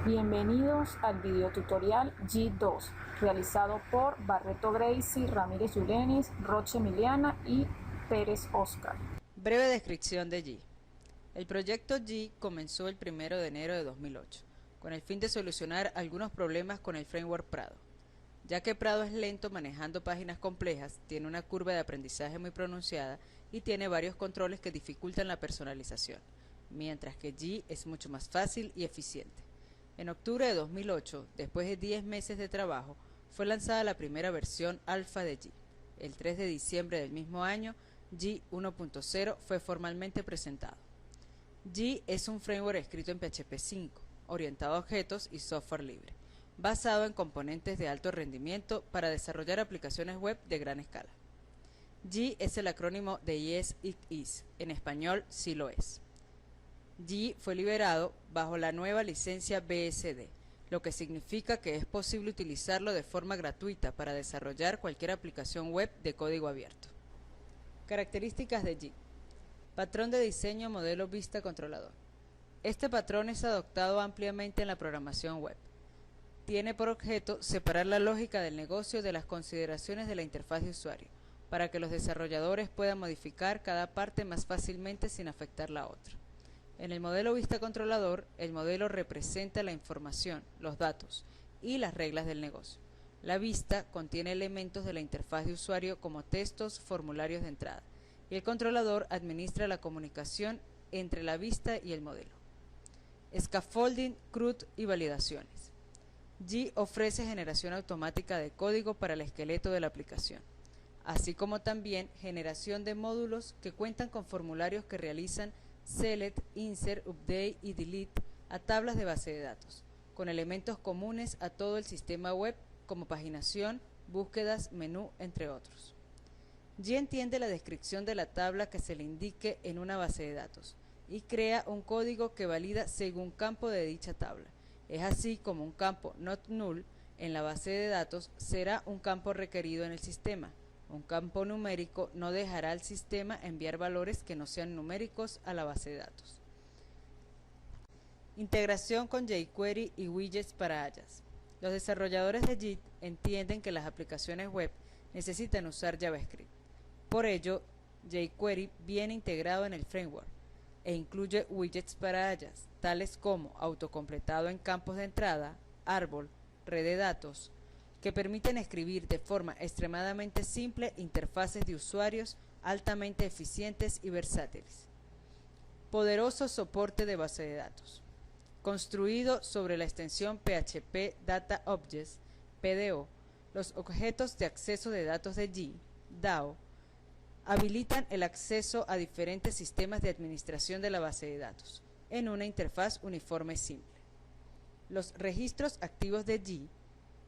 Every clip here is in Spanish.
Bienvenidos al videotutorial G2, realizado por Barreto Gracie, Ramírez Yulenis, Roche Emiliana y Pérez Oscar. Breve descripción de G. El proyecto G comenzó el 1 de enero de 2008, con el fin de solucionar algunos problemas con el framework Prado. Ya que Prado es lento manejando páginas complejas, tiene una curva de aprendizaje muy pronunciada y tiene varios controles que dificultan la personalización, mientras que G es mucho más fácil y eficiente. En octubre de 2008, después de 10 meses de trabajo, fue lanzada la primera versión alfa de G. El 3 de diciembre del mismo año, G 1.0 fue formalmente presentado. G es un framework escrito en PHP 5, orientado a objetos y software libre, basado en componentes de alto rendimiento para desarrollar aplicaciones web de gran escala. G es el acrónimo de Yes It Is, en español sí lo es. G fue liberado bajo la nueva licencia BSD, lo que significa que es posible utilizarlo de forma gratuita para desarrollar cualquier aplicación web de código abierto. Características de G. Patrón de diseño modelo vista controlador. Este patrón es adoptado ampliamente en la programación web. Tiene por objeto separar la lógica del negocio de las consideraciones de la interfaz de usuario, para que los desarrolladores puedan modificar cada parte más fácilmente sin afectar la otra. En el modelo vista controlador, el modelo representa la información, los datos y las reglas del negocio. La vista contiene elementos de la interfaz de usuario como textos, formularios de entrada, y el controlador administra la comunicación entre la vista y el modelo. Scaffolding, CRUD y validaciones. G ofrece generación automática de código para el esqueleto de la aplicación, así como también generación de módulos que cuentan con formularios que realizan select, insert, update y delete a tablas de base de datos, con elementos comunes a todo el sistema web como paginación, búsquedas, menú, entre otros. G entiende la descripción de la tabla que se le indique en una base de datos y crea un código que valida según campo de dicha tabla. Es así como un campo not null en la base de datos será un campo requerido en el sistema. Un campo numérico no dejará al sistema enviar valores que no sean numéricos a la base de datos. Integración con jQuery y widgets para Ajax. Los desarrolladores de Git entienden que las aplicaciones web necesitan usar JavaScript. Por ello, jQuery viene integrado en el framework e incluye widgets para Ajax, tales como autocompletado en campos de entrada, árbol, red de datos, que permiten escribir de forma extremadamente simple interfaces de usuarios altamente eficientes y versátiles. Poderoso soporte de base de datos. Construido sobre la extensión PHP Data Objects, PDO, los objetos de acceso de datos de G, DAO, habilitan el acceso a diferentes sistemas de administración de la base de datos, en una interfaz uniforme simple. Los registros activos de G,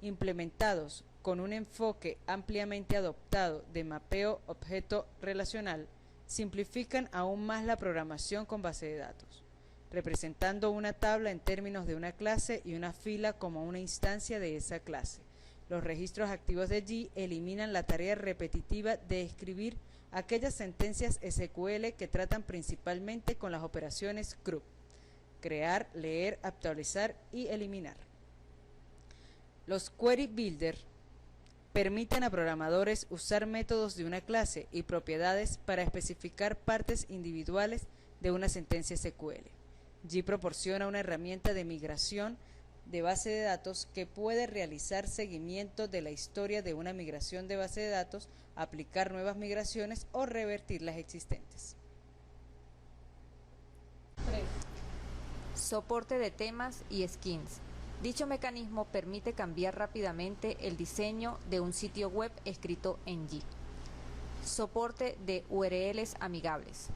implementados con un enfoque ampliamente adoptado de mapeo objeto relacional, simplifican aún más la programación con base de datos, representando una tabla en términos de una clase y una fila como una instancia de esa clase. Los registros activos de G eliminan la tarea repetitiva de escribir aquellas sentencias SQL que tratan principalmente con las operaciones CRUD: crear, leer, actualizar y eliminar. Los Query Builder permiten a programadores usar métodos de una clase y propiedades para especificar partes individuales de una sentencia SQL. G proporciona una herramienta de migración de base de datos que puede realizar seguimiento de la historia de una migración de base de datos, aplicar nuevas migraciones o revertir las existentes. Soporte de temas y skins. Dicho mecanismo permite cambiar rápidamente el diseño de un sitio web escrito en G. Soporte de URLs amigables.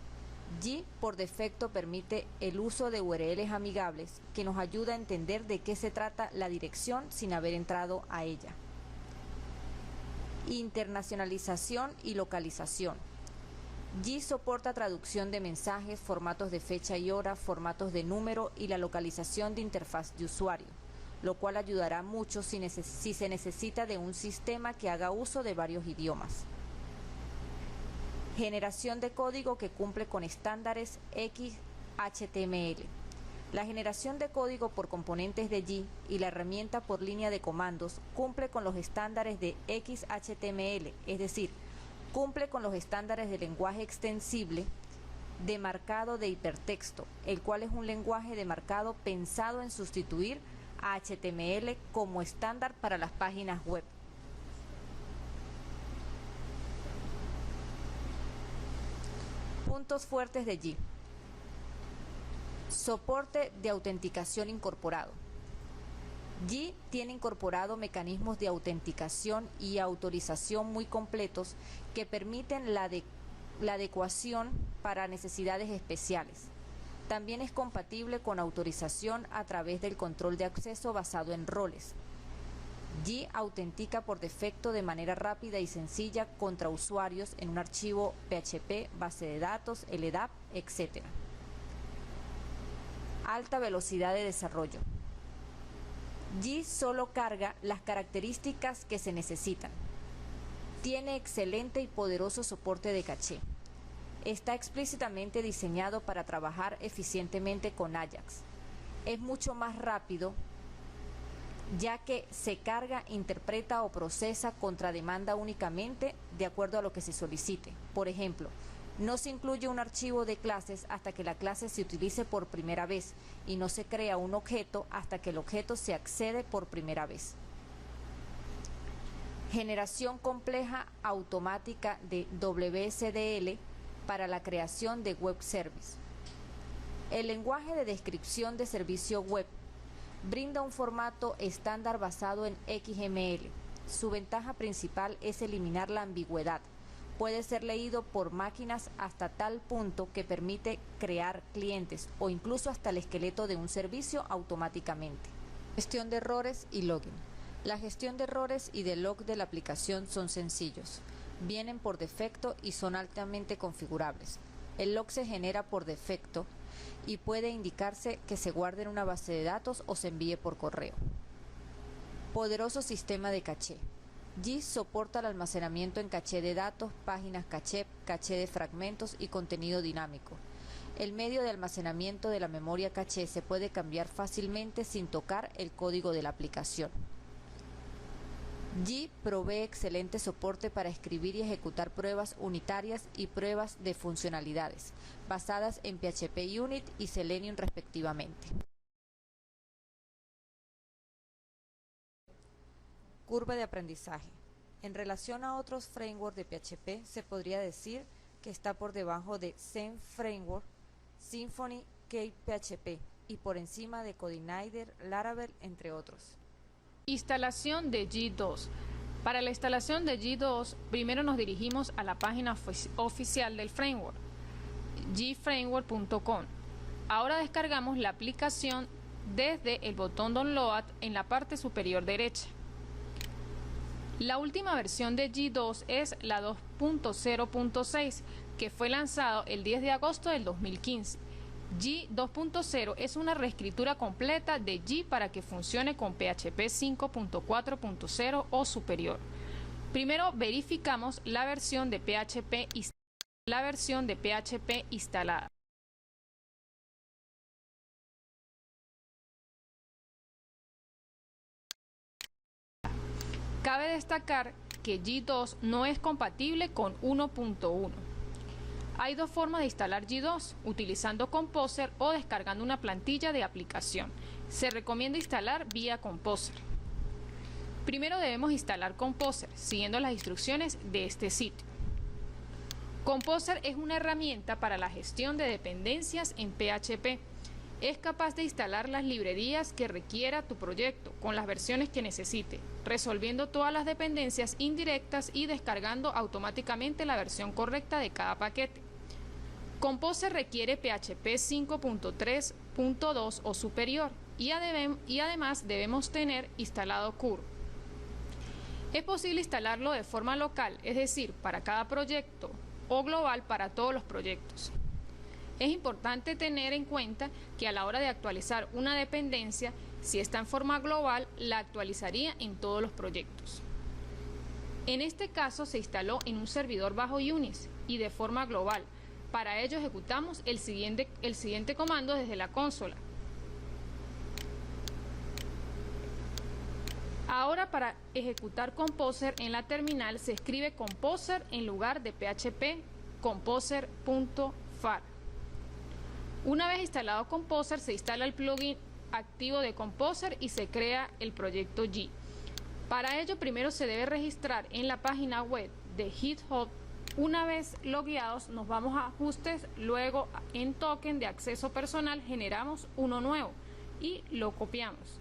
G por defecto permite el uso de URLs amigables que nos ayuda a entender de qué se trata la dirección sin haber entrado a ella. Internacionalización y localización. G soporta traducción de mensajes, formatos de fecha y hora, formatos de número y la localización de interfaz de usuario, lo cual ayudará mucho si se necesita de un sistema que haga uso de varios idiomas. Generación de código que cumple con estándares XHTML. La generación de código por componentes de Yi y la herramienta por línea de comandos cumple con los estándares de XHTML, es decir, cumple con los estándares de lenguaje extensible de marcado de hipertexto, el cual es un lenguaje de marcado pensado en sustituir a HTML como estándar para las páginas web. Puntos fuertes de Yi. Soporte de autenticación incorporado. Yi tiene incorporado mecanismos de autenticación y autorización muy completos que permiten la adecuación para necesidades especiales. También es compatible con autorización a través del control de acceso basado en roles. Yi autentica por defecto de manera rápida y sencilla contra usuarios en un archivo PHP, base de datos, LDAP, etc. Alta velocidad de desarrollo. Yi solo carga las características que se necesitan. Tiene excelente y poderoso soporte de caché. Está explícitamente diseñado para trabajar eficientemente con Ajax. Es mucho más rápido, ya que se carga, interpreta o procesa contra demanda únicamente de acuerdo a lo que se solicite. Por ejemplo, no se incluye un archivo de clases hasta que la clase se utilice por primera vez y no se crea un objeto hasta que el objeto se accede por primera vez. Generación compleja automática de WSDL para la creación de web service. El lenguaje de descripción de servicio web brinda un formato estándar basado en XML. Su ventaja principal es eliminar la ambigüedad. Puede ser leído por máquinas hasta tal punto que permite crear clientes o incluso hasta el esqueleto de un servicio automáticamente. Gestión de errores y login. La gestión de errores y de log de la aplicación son sencillos. Vienen por defecto y son altamente configurables. El log se genera por defecto y puede indicarse que se guarde en una base de datos o se envíe por correo. Poderoso sistema de caché. Yi soporta el almacenamiento en caché de datos, páginas caché, caché de fragmentos y contenido dinámico. El medio de almacenamiento de la memoria caché se puede cambiar fácilmente sin tocar el código de la aplicación. Yi provee excelente soporte para escribir y ejecutar pruebas unitarias y pruebas de funcionalidades, basadas en PHP Unit y Selenium respectivamente. Curva de aprendizaje. En relación a otros frameworks de PHP, se podría decir que está por debajo de Zen Framework, Symfony, KPHP y por encima de Codeigniter, Laravel, entre otros. Instalación de Yi 2. Para la instalación de Yi 2, primero nos dirigimos a la página oficial del framework, yiframework.com. Ahora descargamos la aplicación desde el botón Download en la parte superior derecha. La última versión de Yi 2 es la 2.0.6, que fue lanzado el 10 de agosto del 2015. Yi 2.0 es una reescritura completa de Yi para que funcione con PHP 5.4.0 o superior. Primero verificamos la versión de PHP instalada. Cabe destacar que Yi 2 no es compatible con 1.1. Hay dos formas de instalar Yi 2, utilizando Composer o descargando una plantilla de aplicación. Se recomienda instalar vía Composer. Primero debemos instalar Composer, siguiendo las instrucciones de este sitio. Composer es una herramienta para la gestión de dependencias en PHP. Es capaz de instalar las librerías que requiera tu proyecto con las versiones que necesite, resolviendo todas las dependencias indirectas y descargando automáticamente la versión correcta de cada paquete. Composer requiere PHP 5.3.2 o superior y además debemos tener instalado Curve. Es posible instalarlo de forma local, es decir, para cada proyecto, o global para todos los proyectos. Es importante tener en cuenta que a la hora de actualizar una dependencia, si está en forma global, la actualizaría en todos los proyectos. En este caso se instaló en un servidor bajo Unix y de forma global. Para ello ejecutamos el siguiente comando desde la consola: Ahora, para ejecutar Composer en la terminal se escribe Composer en lugar de PHP composer.far. Una vez instalado Composer, se instala el plugin activo de Composer y se crea el proyecto G. Para ello, primero se debe registrar en la página web de GitHub. Una vez logueados, nos vamos a Ajustes, luego en Token de acceso personal generamos uno nuevo y lo copiamos.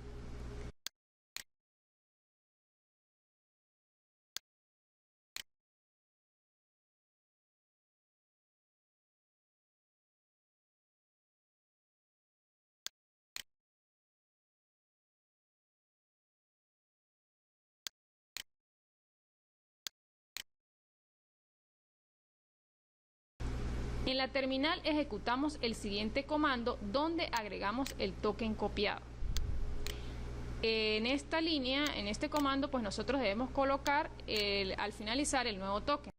En la terminal ejecutamos el siguiente comando donde agregamos el token copiado. En esta línea, en este comando, pues nosotros debemos colocar al finalizar el nuevo token.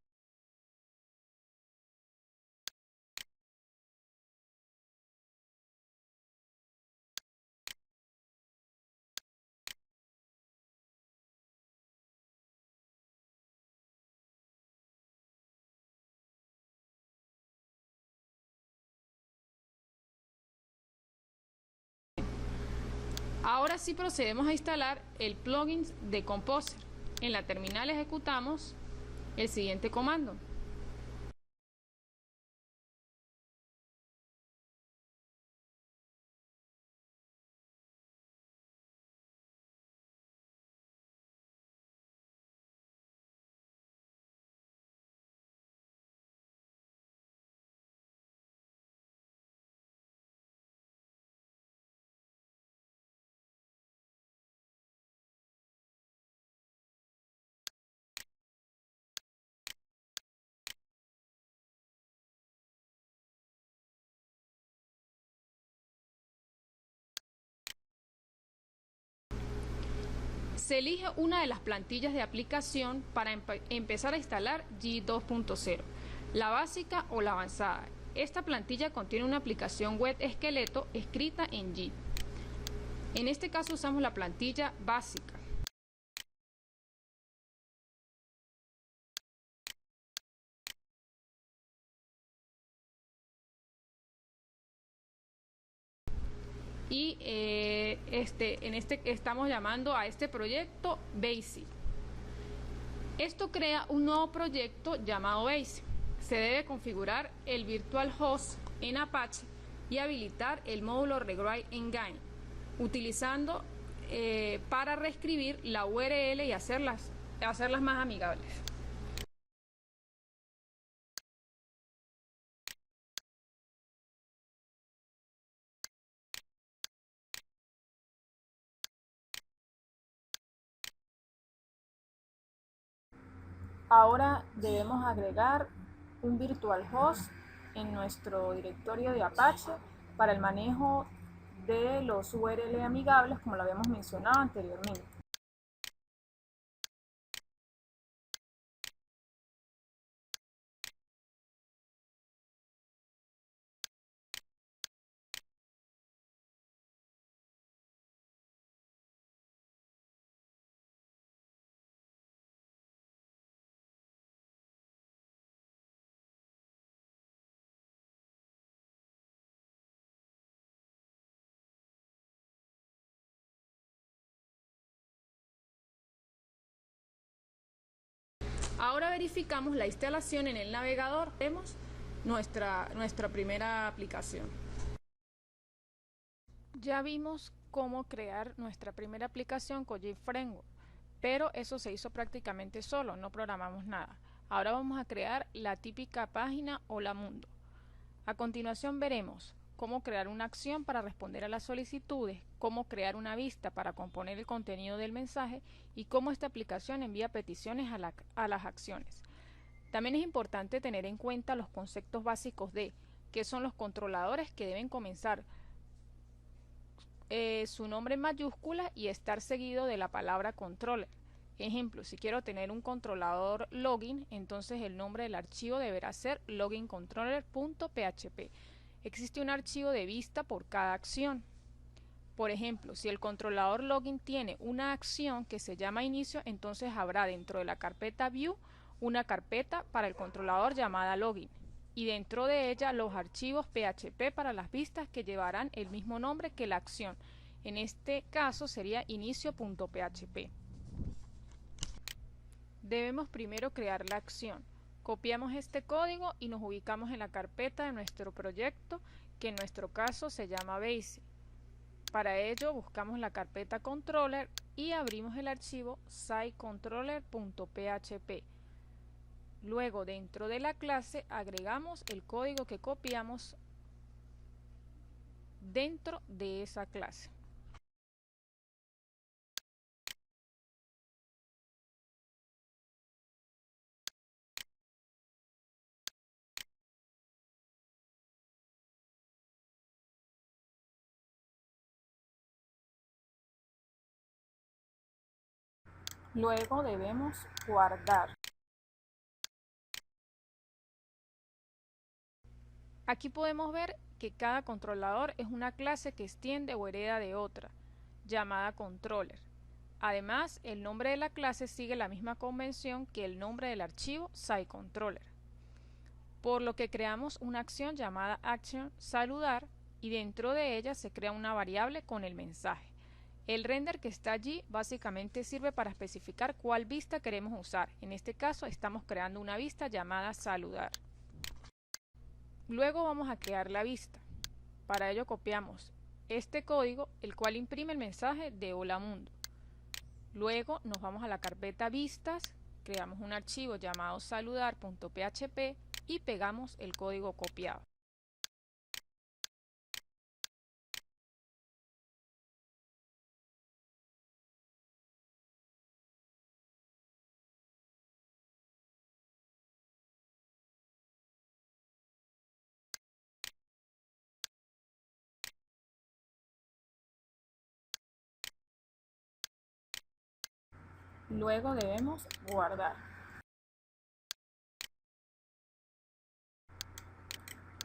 Ahora sí procedemos a instalar el plugin de Composer. En la terminal ejecutamos el siguiente comando. Se elige una de las plantillas de aplicación para empezar a instalar G 2.0, la básica o la avanzada. Esta plantilla contiene una aplicación web esqueleto escrita en G. En este caso usamos la plantilla básica. Y estamos llamando a este proyecto Basic. Esto crea un nuevo proyecto llamado Basic. Se debe configurar el virtual host en Apache y habilitar el módulo Rewrite Engine, utilizando para reescribir la URL y hacerlas más amigables. Ahora debemos agregar un virtual host en nuestro directorio de Apache para el manejo de los URL amigables, como lo habíamos mencionado anteriormente. Ahora verificamos la instalación en el navegador. Vemos nuestra primera aplicación. Ya vimos cómo crear nuestra primera aplicación con G Framework, pero eso se hizo prácticamente solo, no programamos nada. Ahora vamos a crear la típica página Hola Mundo. A continuación veremos cómo crear una acción para responder a las solicitudes, cómo crear una vista para componer el contenido del mensaje y cómo esta aplicación envía peticiones a las acciones. También es importante tener en cuenta los conceptos básicos de qué son los controladores, que deben comenzar su nombre en mayúsculas y estar seguido de la palabra controller. Ejemplo, si quiero tener un controlador login, entonces el nombre del archivo deberá ser logincontroller.php. Existe un archivo de vista por cada acción. Por ejemplo, si el controlador login tiene una acción que se llama inicio, entonces habrá dentro de la carpeta view una carpeta para el controlador llamada login y dentro de ella los archivos PHP para las vistas que llevarán el mismo nombre que la acción. En este caso sería inicio.php. Debemos primero crear la acción. Copiamos este código y nos ubicamos en la carpeta de nuestro proyecto, que en nuestro caso se llama Basic. Para ello buscamos la carpeta controller y abrimos el archivo sitecontroller.php. Luego dentro de la clase agregamos el código que copiamos dentro de esa clase. Luego debemos guardar. Aquí podemos ver que cada controlador es una clase que extiende o hereda de otra, llamada controller. Además, el nombre de la clase sigue la misma convención que el nombre del archivo sitecontroller. Por lo que creamos una acción llamada action saludar y dentro de ella se crea una variable con el mensaje. El render que está allí básicamente sirve para especificar cuál vista queremos usar. En este caso estamos creando una vista llamada saludar. Luego vamos a crear la vista. Para ello copiamos este código, el cual imprime el mensaje de hola mundo. Luego nos vamos a la carpeta vistas, creamos un archivo llamado saludar.php y pegamos el código copiado. Luego debemos guardar.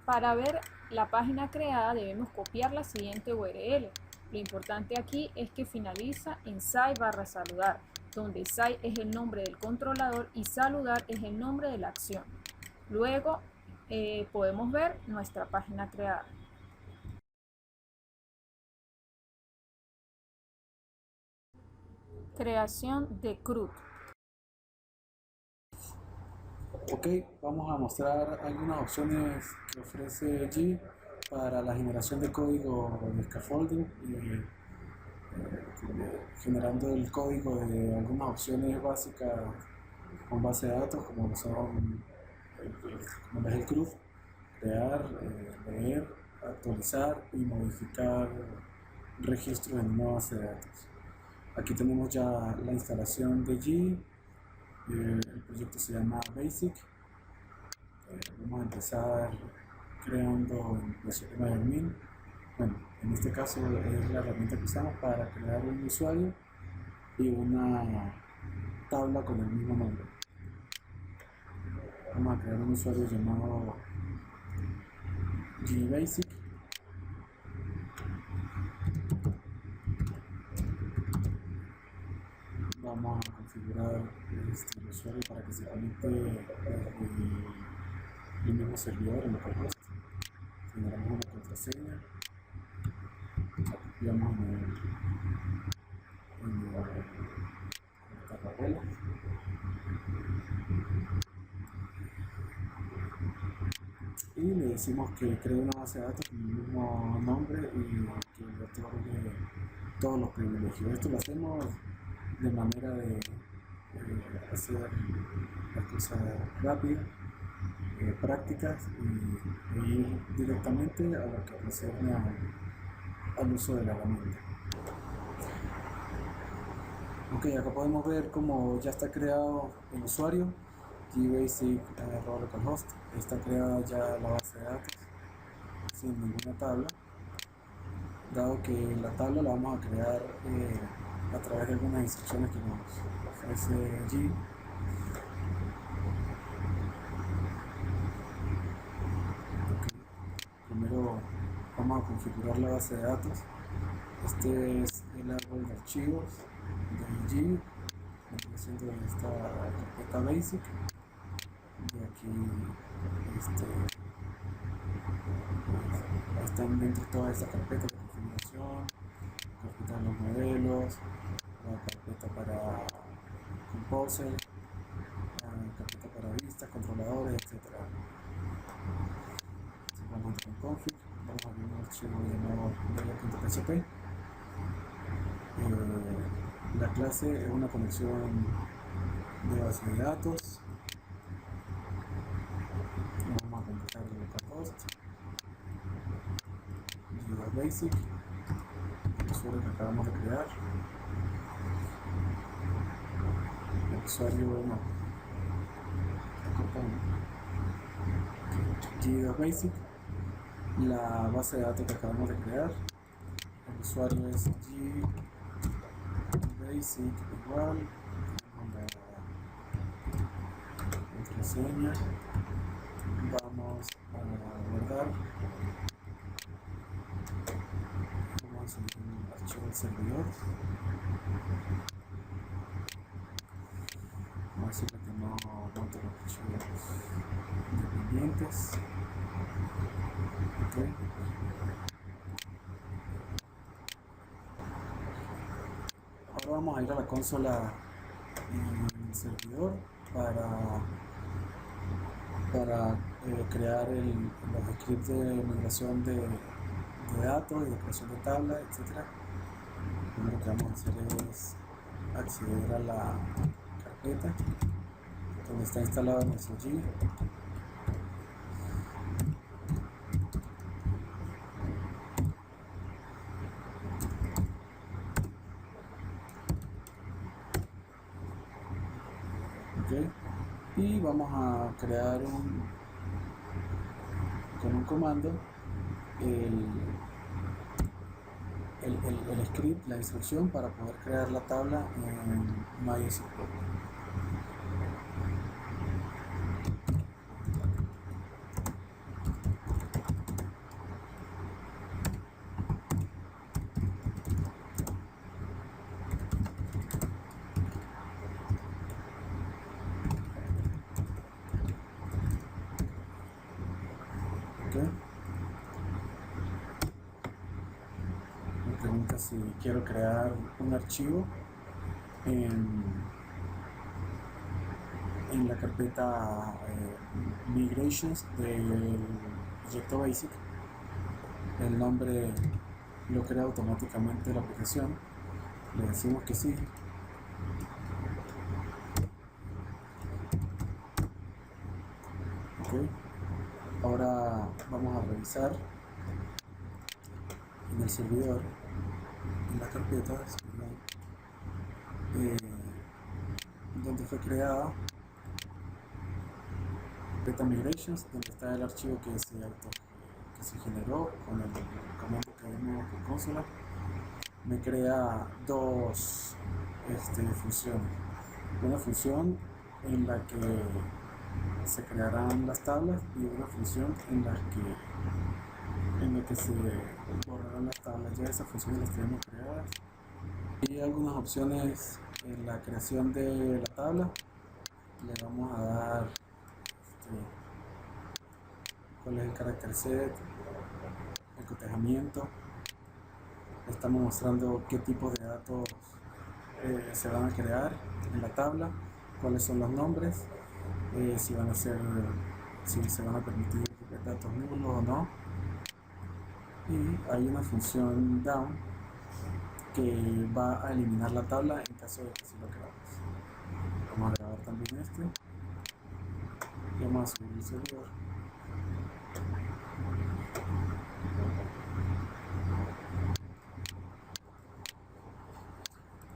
Para ver la página creada debemos copiar la siguiente URL. Lo importante aquí es que finaliza en site/saludar, donde site es el nombre del controlador y saludar es el nombre de la acción. Luego podemos ver nuestra página creada. Creación de CRUD. Ok, vamos a mostrar algunas opciones que ofrece G para la generación de código de scaffolding, generando el código de algunas opciones básicas con base de datos como son como es el CRUD, crear, leer, actualizar y modificar registros en una base de datos. Aquí tenemos ya la instalación de G. El proyecto se llama Basic. Vamos a empezar creando el sistema de admin. Bueno, en este caso es la herramienta que usamos para crear un usuario y una tabla con el mismo nombre. Vamos a crear un usuario llamado gbasic. Vamos a configurar el usuario para que se conecte desde el mismo servidor en localhost. Generamos una contraseña, la copiamos en el carrabela. Y le decimos que cree una base de datos con el mismo nombre y que le otorgue todos los privilegios. Esto lo hacemos de manera de hacer las cosas rápidas, prácticas y ir directamente a lo que concierne al uso de la herramienta. Ok, acá podemos ver cómo ya está creado el usuario gbasic localhost. Está creada ya la base de datos sin ninguna tabla, dado que la tabla la vamos a crear a través de algunas instrucciones que nos ofrece G. Okay. Primero vamos a configurar la base de datos. Este es el árbol de archivos de G, siendo esta carpeta basic. De aquí están dentro de toda esta carpeta de configuración, carpeta de los modelos, la carpeta para Composer, la carpeta para vistas, controladores, etc. Simplemente con config vamos a abrir un archivo llamado modelo.php. La clase es una conexión de base de datos. Vamos a completar el localhost, G Basic, el usuario que acabamos de crear. El usuario no, G Basic, la base de datos que acabamos de crear. El usuario es G Basic igual la contraseña. Vamos a guardar. Vamos a subir un archivo al servidor. Vamos a decirle que no monte los archivos independientes. Okay. Ahora vamos a ir a la consola en el servidor para crear los scripts de migración de datos y de creación de tabla, etc. Lo que vamos a hacer es acceder a la carpeta donde está instalado nuestro G. Okay. Y vamos a crear con un comando el script, la instrucción para poder crear la tabla en MySQL. Okay. Me pregunta si quiero crear un archivo en la carpeta Migrations del proyecto Basic. El nombre lo crea automáticamente la aplicación. Le decimos que sí. Okay. Ahora vamos a revisar en el servidor, en la carpeta donde fue creada carpeta migrations, donde está el archivo que se generó con el comando que vimos con consola. Me crea dos funciones. Una función en la que se crearán las tablas y una función en la que se borrarán las tablas. Ya esas funciones las tenemos creadas. Y algunas opciones en la creación de la tabla. Le vamos a dar cuál es el carácter set, el cotejamiento. Estamos mostrando qué tipo de datos se van a crear en la tabla, cuáles son los nombres, si se van a permitir datos nulos o no. Y hay una función down que va a eliminar la tabla en caso de que sí lo queramos. Vamos a grabar también y vamos a subir el servidor.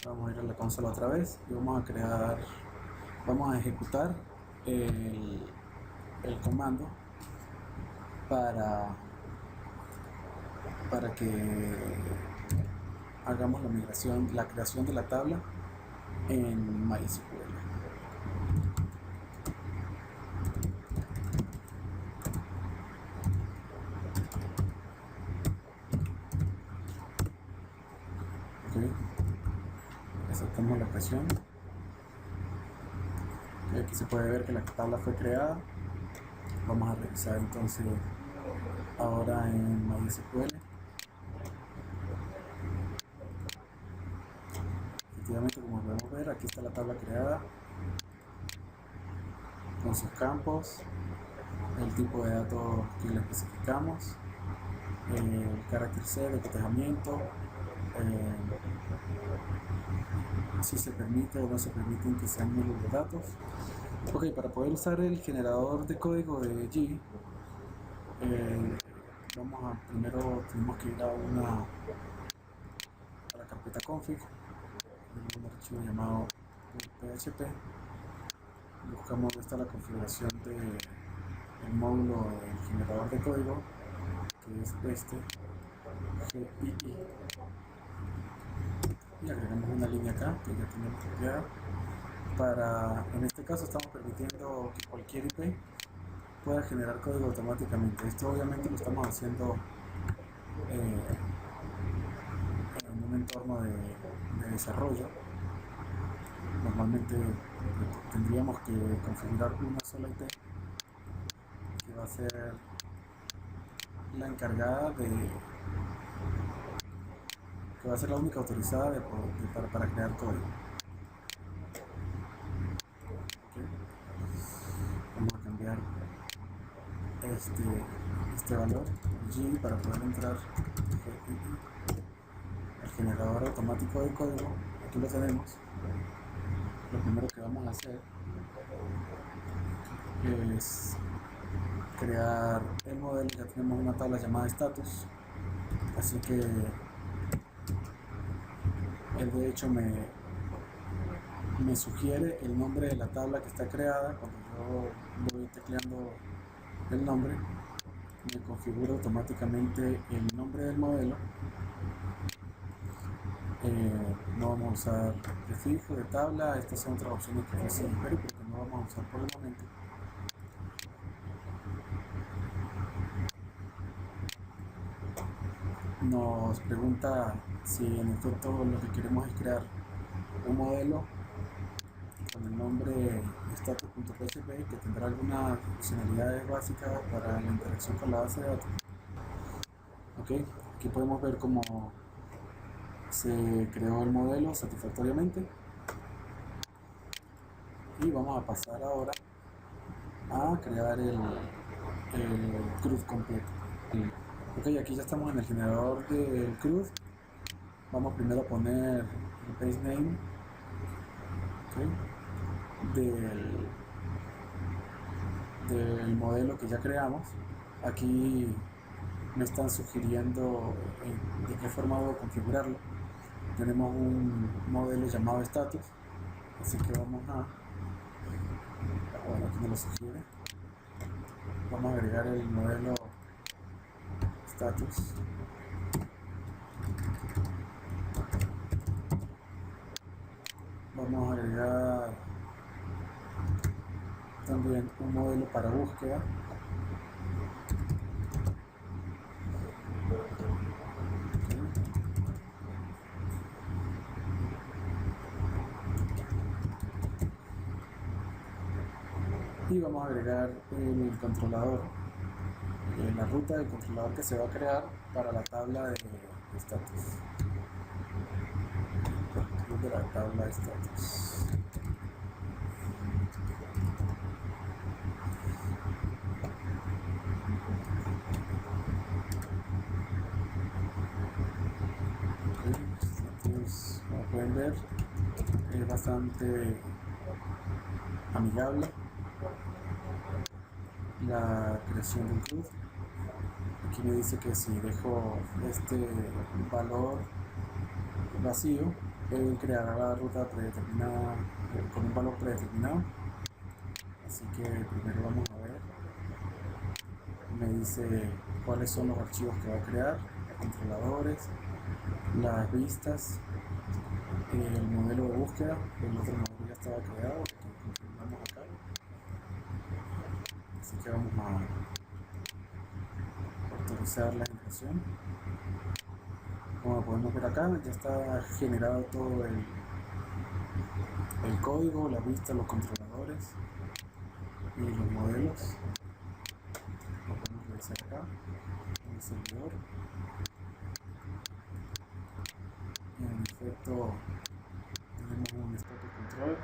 Vamos a ir a la consola otra vez y vamos a ejecutar el comando para que hagamos la creación de la tabla en MySQL. aceptamos la presión. Y aquí se puede ver que la tabla fue creada. Vamos a revisar entonces ahora en MySQL. Efectivamente, como podemos ver, aquí está la tabla creada con sus campos, el tipo de datos que le especificamos, el carácter C de cotejamiento, si se permite o no se permiten que sean nulos los datos. Ok, para poder usar el generador de código de G, primero tenemos que ir a la carpeta config, un archivo llamado .php. Buscamos dónde está la configuración del módulo del generador de código, que es este GII, y agregamos una línea acá que ya tenemos copiada. En este caso estamos permitiendo que cualquier IP pueda generar código automáticamente. Esto obviamente lo estamos haciendo en un entorno de desarrollo. Normalmente tendríamos que configurar una sola IP que va a ser la encargada que va a ser la única autorizada para crear código. Okay. Vamos a cambiar este valor G para poder entrar al generador automático de código. Aquí lo tenemos. Lo primero que vamos a hacer es crear el modelo. Ya tenemos una tabla llamada status, así que él de hecho me sugiere el nombre de la tabla que está creada. Cuando yo voy tecleando el nombre, me configura automáticamente el nombre del modelo. No vamos a usar prefijo de tabla. Estas son otras opciones que ofrece Imperi, pero que no vamos a usar por el momento. Nos pregunta si en efecto lo que queremos es crear un modelo con el nombre status.php que tendrá algunas funcionalidades básicas para la interacción con la base de datos. Ok, aquí podemos ver cómo se creó el modelo satisfactoriamente, y vamos a pasar ahora a crear el CRUD completo. Ok, aquí ya estamos en el generador del CRUD. Vamos primero a poner el base name, okay, del modelo que ya creamos. Aquí me están sugiriendo de qué forma debo configurarlo. Tenemos un modelo llamado status, así que vamos a, bueno, aquí me lo sugiere, vamos a agregar el modelo status. Vamos a agregar también un modelo para búsqueda. Y vamos a agregar el controlador, la ruta del controlador que se va a crear para la tabla de status. De la tabla de status. Status, como pueden ver, es bastante amigable la creación del CRUD. Aquí me dice que si dejo este valor vacío, él creará la ruta predeterminada con un valor predeterminado. Así que primero vamos a ver. Me dice cuáles son los archivos que va a crear, los controladores, las vistas, el modelo de búsqueda. El otro modelo ya estaba creado, que confirmamos acá. Así que vamos a autorizar la integración. Como podemos ver acá, ya está generado todo el código, la vista, los controladores y los modelos. Lo podemos revisar acá en el servidor. Y en efecto tenemos un status control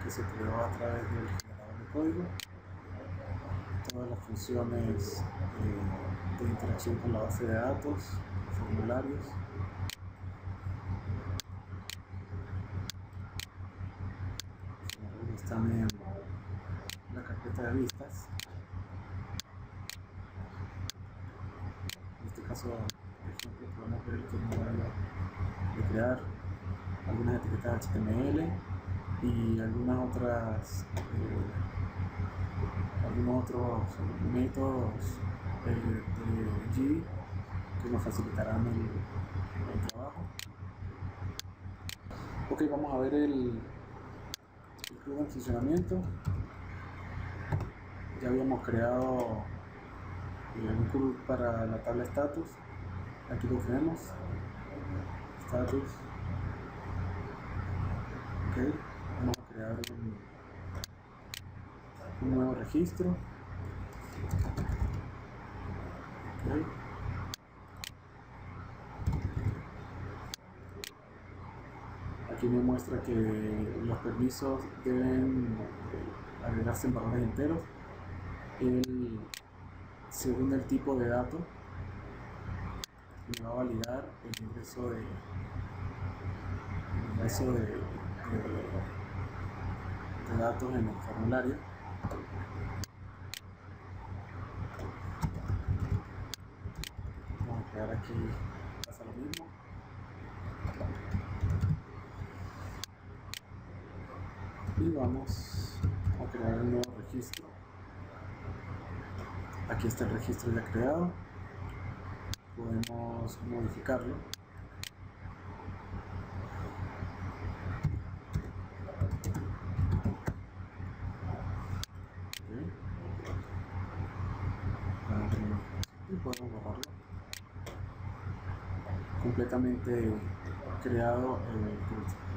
que se creó a través del generador de código. Todas las funciones de interacción con la base de datos, formularios. Están en la carpeta de vistas. En este caso, por ejemplo, podemos ver que me voy a crear algunas etiquetas HTML y algunos otros métodos de G que nos facilitarán el trabajo. Ok, vamos a ver el CRUD en funcionamiento. Ya habíamos creado un CRUD para la tabla status. Aquí lo tenemos. Status. Ok, vamos a crear un nuevo registro. Okay. Aquí me muestra que los permisos deben agregarse en valores enteros. Según el tipo de dato, me va a validar el ingreso de datos en el formulario. Vamos a crear aquí, pasa lo mismo. Y vamos a crear un nuevo registro. Aquí está el registro ya creado. Podemos modificarlo. Okay. Y podemos borrarlo. Completamente creado el CRUD.